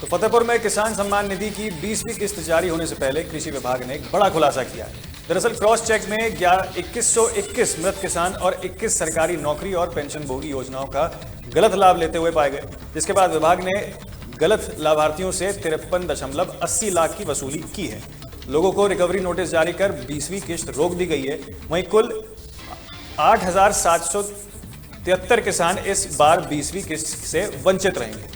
तो फतेहपुर में किसान सम्मान निधि की 20वीं किस्त जारी होने से पहले कृषि विभाग ने एक बड़ा खुलासा किया है। दरअसल क्रॉस चेक में 2121 मृत किसान और 21 सरकारी नौकरी और पेंशनभोगी योजनाओं का गलत लाभ लेते हुए पाए गए, जिसके बाद विभाग ने गलत लाभार्थियों से 53.80 लाख की वसूली की है। लोगों को रिकवरी नोटिस जारी कर 20वीं किस्त रोक दी गई है। वहीं कुल 8,773 किसान इस बार 20वीं किस्त से वंचित रहेंगे।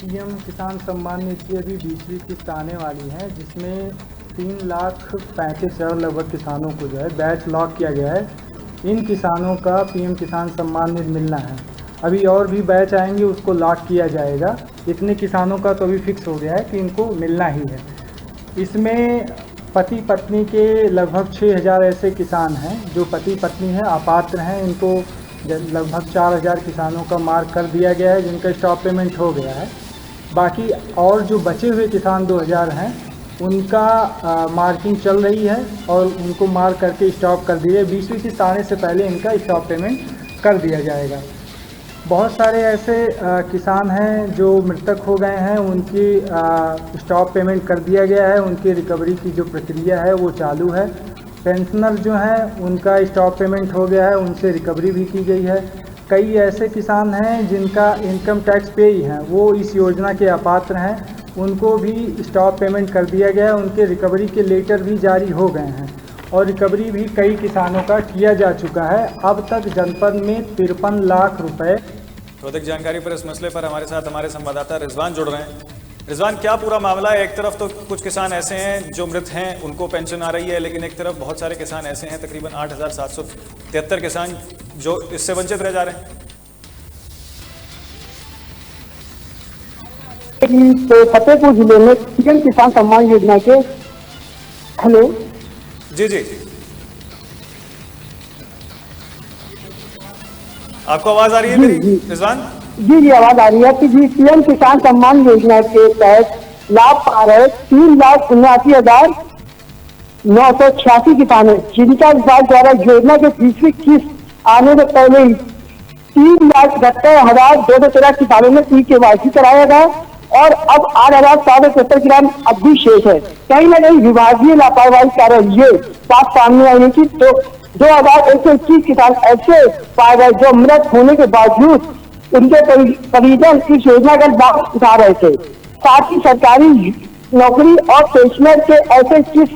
पीएम किसान सम्मान निधि अभी 20वीं किस्त आने वाली है, जिसमें 3,35,000 लगभग किसानों को जो है बैच लॉक किया गया है। इन किसानों का पीएम किसान सम्मान निधि मिलना है। अभी और भी बैच आएंगे, उसको लॉक किया जाएगा। इतने किसानों का तो अभी फिक्स हो गया है कि इनको मिलना ही है। इसमें पति पत्नी के लगभग 6,000 ऐसे किसान हैं जो पति पत्नी हैं, अपात्र हैं। इनको लगभग 4,000 किसानों का मार्क कर दिया गया है, जिनका स्टॉप पेमेंट हो गया है। बाकी और जो बचे हुए किसान 2,000 हैं, उनका मार्किंग चल रही है और उनको मार्क करके स्टॉप कर दिए। 20वीं किस्त आने से पहले इनका स्टॉप पेमेंट कर दिया जाएगा। बहुत सारे ऐसे किसान हैं जो मृतक हो गए हैं, उनकी स्टॉप पेमेंट कर दिया गया है। उनकी रिकवरी की जो प्रक्रिया है वो चालू है। पेंशनर जो हैं उनका स्टॉप पेमेंट हो गया है, उनसे रिकवरी भी की गई है। कई ऐसे किसान हैं जिनका इनकम टैक्स पे ही हैं, वो इस योजना के अपात्र हैं, उनको भी स्टॉप पेमेंट कर दिया गया है। उनके रिकवरी के लेटर भी जारी हो गए हैं और रिकवरी भी कई किसानों का किया जा चुका है। अब तक जनपद में 53 लाख रुपए। तो अधिक जानकारी पर इस मसले पर हमारे साथ हमारे संवाददाता रिजवान जुड़ रहे हैं। रिजवान, क्या पूरा मामला है? एक तरफ तो कुछ किसान ऐसे हैं जो मृत हैं, उनको पेंशन आ रही है, लेकिन एक तरफ बहुत सारे किसान ऐसे हैं, तकरीबन 8,773 किसान जो इससे वंचित रह जा रहे हैं। तो फतेहपुर जिले में पीएम किसान सम्मान योजना के हेलो जी जी, आपको आवाज आ रही है मेरी रिजवान? जी आवाज आ रही है कि जी पीएम किसान सम्मान योजना के तहत लाभ पा रहे 3,79,986 किसान है, जिनका विभाग द्वारा योजना के 20वीं किस्त आने से पहले 3,72,213 किसानों ने ई-केवाईसी कराया था और अब 8,773 किसान अब भी शेष है। कहीं ना कहीं विभागीय लापरवाही कारण ये बात सामने आई है कि 2,121 किसान ऐसे पाए गए जो मृत होने के बावजूद उनके परिजन इस योजना का लाभ उठा रहे थे। साथ ही सरकारी नौकरी और पेंशनर के ऐसे 21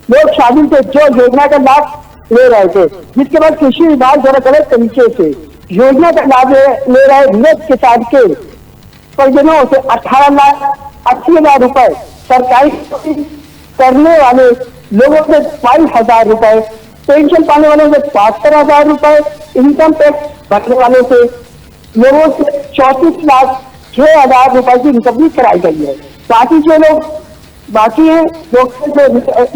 लोग शामिल थे जो योजना का लाभ ले रहे थे, जिसके बाद कृषि विभाग द्वारा गलत तरीके से योजना का लाभ ले रहे मृत किसान के परिजनों से 18,80,000 रुपए, सरकारी करने वाले लोगों से 22,000 रुपए, पेंशन पाने वालों से 72,000 रुपए, इनकम टैक्स भरने वालों से लोगों से 34,06,000 रुपए की रिकवरी कराई गई है। बाकी जो लोग बाकी हैं जो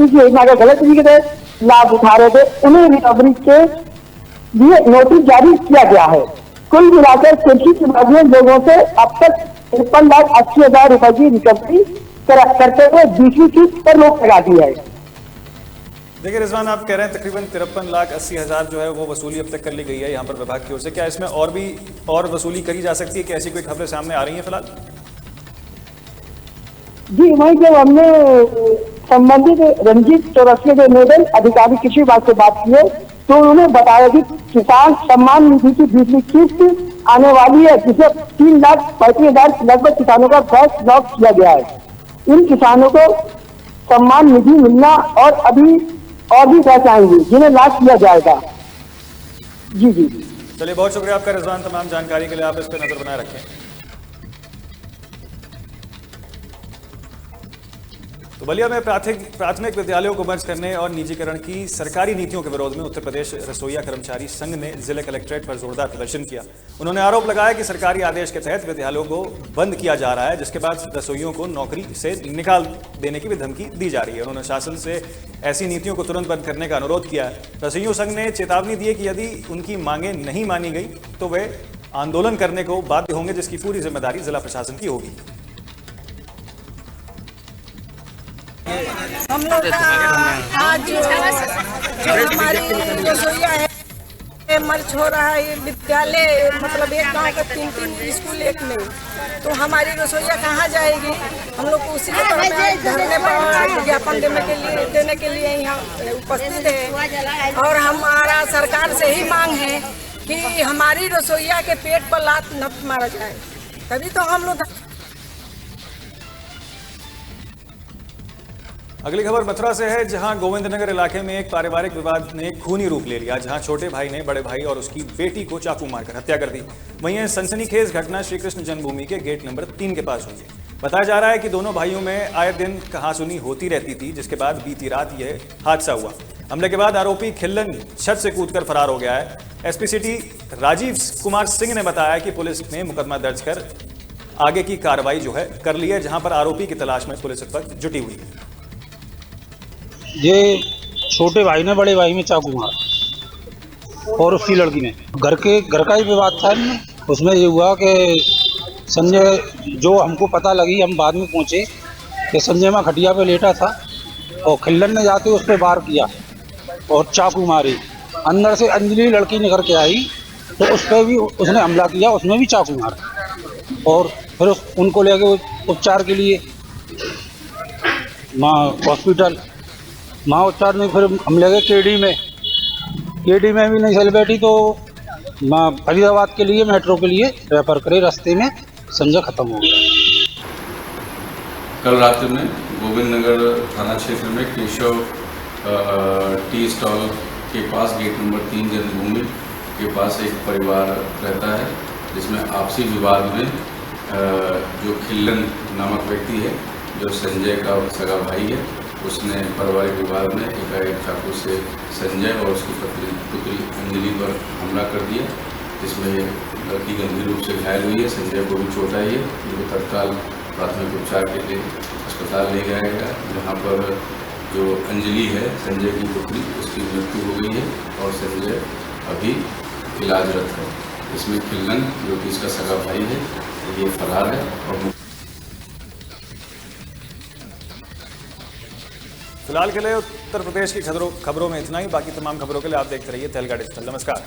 इस योजना का गलत तरीके से लाभ उठा रहे थे, उन्हें रिकवरी के लिए नोटिस जारी किया गया है। कुल मिलाकर कृषि विभाग ने लोगों से अब तक 53,80,000 रुपए की रिकवरी करते हुए 20वीं किस्त पर रोक लगा दी है। देखिए रिजवान, आप कह रहे हैं तकरीबन 53,80,000 जो है वो वसूली अब तक कर ली गई है यहाँ पर विभाग की ओर से। क्या इसमें और वसूली करी जा सकती है? कि ऐसी कोई खबरें सामने आ रही हैं फिलहाल? जी, वहीं जब हमने संबंधित रंजीत चौरसिया के नोडल अधिकारी कृषि विभाग से बात की है तो उन्होंने बताया कि किसान सम्मान निधि की 20वीं किस्त आने वाली है, जिसे 3,35,000 लगभग किसानों का बैच लॉक किया गया है। इन किसानों को सम्मान निधि मिलना और अभी और भी बैच आएंगे जिन्हें लाभ किया जाएगा। जी जी, चलिए, बहुत शुक्रिया आपका रिजवान, तमाम जानकारी के लिए। आप इस पर नजर बनाए रखें। तो बलिया में प्राथमिक विद्यालयों को मर्ज करने और निजीकरण की सरकारी नीतियों के विरोध में उत्तर प्रदेश रसोइया कर्मचारी संघ ने जिला कलेक्ट्रेट पर जोरदार प्रदर्शन किया। उन्होंने आरोप लगाया कि सरकारी आदेश के तहत विद्यालयों को बंद किया जा रहा है, जिसके बाद रसोइयों को नौकरी से निकाल देने की भी धमकी दी जा रही है। उन्होंने शासन से ऐसी नीतियों को तुरंत बंद करने का अनुरोध किया है। रसोइयों संघ ने चेतावनी दी है कि यदि उनकी मांगें नहीं मानी गई तो वे आंदोलन करने को बाध्य होंगे, जिसकी पूरी जिम्मेदारी जिला प्रशासन की होगी। हम लोग आज जो हमारी रसोइया है मर्ज हो रहा है, ये विद्यालय मतलब एक गांव के 3-3 स्कूल एक में, तो हमारी रसोईया कहाँ जाएगी? हम लोग को उसी धरने पर विज्ञापन देने के लिए यहाँ उपस्थित है और हमारा सरकार से ही मांग है कि हमारी रसोईया के पेट पर लात न मारा जाए, तभी तो हम लोग। अगली खबर मथुरा से है, जहां गोविंदनगर इलाके में एक पारिवारिक विवाद ने खूनी रूप ले लिया, जहां छोटे भाई ने बड़े भाई और उसकी बेटी को चाकू मारकर हत्या कर दी। वहीं यह सनसनीखेज घटना श्री कृष्ण जन्मभूमि के गेट नंबर 3 के पास हुई। बताया जा रहा है कि दोनों भाइयों में आए दिन कहासुनी होती रहती थी, जिसके बाद बीती रात यह हादसा हुआ। हमले के बाद आरोपी खिल्लन छत से कूदकर फरार हो गया है। एसपी सिटी राजीव कुमार सिंह ने बताया कि पुलिस ने मुकदमा दर्ज कर आगे की कार्रवाई जो है कर ली है, जहां पर आरोपी की तलाश में पुलिस इस वक्त जुटी हुई है। ये छोटे भाई ने बड़े भाई में चाकू मारा और उसकी लड़की ने घर का ही विवाद था इनमें। उसमें ये हुआ कि संजय, जो हमको पता लगी, हम बाद में पहुंचे कि संजय माँ खटिया पे लेटा था और खिल्लन ने जाते उस पर वार किया और चाकू मारी। अंदर से अंजलि लड़की निकल के आई तो उस पर भी उसने हमला किया, उसमें भी चाकू मारा और फिर उनको ले गए उपचार के लिए हॉस्पिटल। वहाँ उपचार में फिर हम ले गए केडी में भी नहीं चल बैठी तो फरीदाबाद के लिए मेट्रो के लिए रेफर करे, रास्ते में संजय खत्म हो गया। कल रात में गोविंदनगर थाना क्षेत्र में केशव टी स्टॉल के पास गेट नंबर 3 जन्मभूमि के पास एक परिवार रहता है, जिसमें आपसी विवाद में जो खिल्लन नामक व्यक्ति है, जो संजय का सगा भाई है, उसने पारिवारिक विवाद में एकाएक चाकू से संजय और उसकी पुत्री अंजलि पर हमला कर दिया, जिसमें लड़की गंभीर रूप से घायल हुई है। संजय को भी चोट आई है, जिनको तत्काल प्राथमिक उपचार के लिए अस्पताल ले जाया गया, जहाँ पर जो अंजलि है संजय की पुत्री, उसकी मृत्यु हो गई है और संजय अभी इलाजरत है। इसमें खिल्लन, जो कि इसका सगा भाई है, ये फरार है। और फिलहाल के लिए उत्तर प्रदेश की खबरों में इतना ही। बाकी तमाम खबरों के लिए आप देखते रहिए तहलका डिजिटल। नमस्कार।